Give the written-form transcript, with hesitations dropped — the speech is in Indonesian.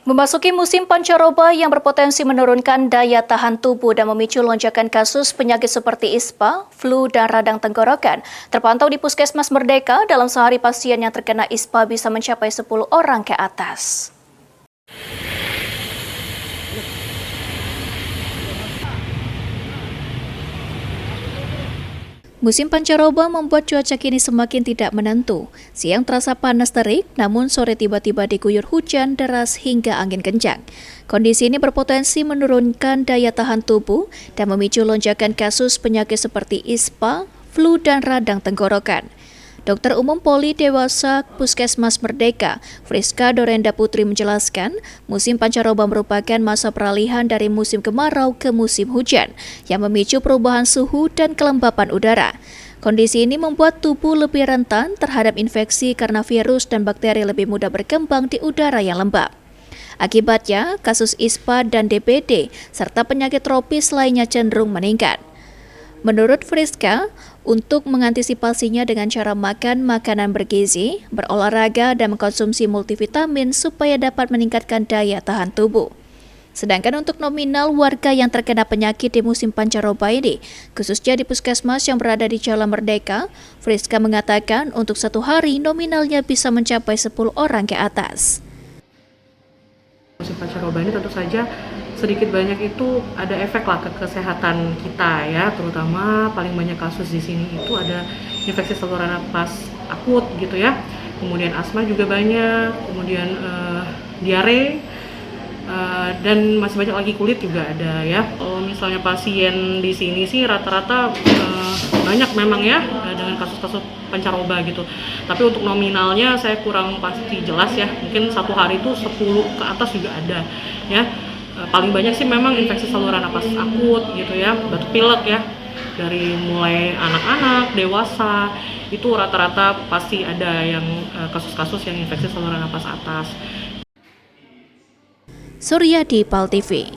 Memasuki musim pancaroba yang berpotensi menurunkan daya tahan tubuh dan memicu lonjakan kasus penyakit seperti ispa, flu, dan radang tenggorokan. Terpantau di Puskesmas Merdeka, dalam sehari pasien yang terkena ispa bisa mencapai 10 orang ke atas. Musim pancaroba membuat cuaca kini semakin tidak menentu. Siang terasa panas terik, namun sore tiba-tiba diguyur hujan deras hingga angin kencang. Kondisi ini berpotensi menurunkan daya tahan tubuh dan memicu lonjakan kasus penyakit seperti ispa, flu, dan radang tenggorokan. Dokter Umum Poli Dewasa Puskesmas Merdeka, Friska Dorenda Putri menjelaskan, musim pancaroba merupakan masa peralihan dari musim kemarau ke musim hujan yang memicu perubahan suhu dan kelembapan udara. Kondisi ini membuat tubuh lebih rentan terhadap infeksi karena virus dan bakteri lebih mudah berkembang di udara yang lembab. Akibatnya, kasus ispa dan DBD serta penyakit tropis lainnya cenderung meningkat. Menurut Friska, untuk mengantisipasinya dengan cara makan makanan bergizi, berolahraga, dan mengkonsumsi multivitamin supaya dapat meningkatkan daya tahan tubuh. Sedangkan untuk nominal warga yang terkena penyakit di musim pancaroba ini, khususnya di puskesmas yang berada di Jalan Merdeka, Friska mengatakan untuk satu hari nominalnya bisa mencapai 10 orang ke atas. Musim pancaroba ini tentu saja sedikit banyak itu ada efek lah ke kesehatan kita ya, terutama paling banyak kasus di sini itu ada infeksi saluran napas akut gitu ya, kemudian asma juga banyak, kemudian diare, dan masih banyak lagi kulit juga ada ya. Kalau misalnya pasien di sini sih rata-rata banyak memang ya dengan kasus-kasus pancaroba gitu. Tapi untuk nominalnya saya kurang pasti jelas ya. Mungkin satu hari itu 10 ke atas juga ada ya. Paling banyak sih memang infeksi saluran napas akut gitu ya, batuk pilek ya. Dari mulai anak-anak, dewasa, itu rata-rata pasti ada yang kasus-kasus yang infeksi saluran napas atas. Suryadi, PAL TV.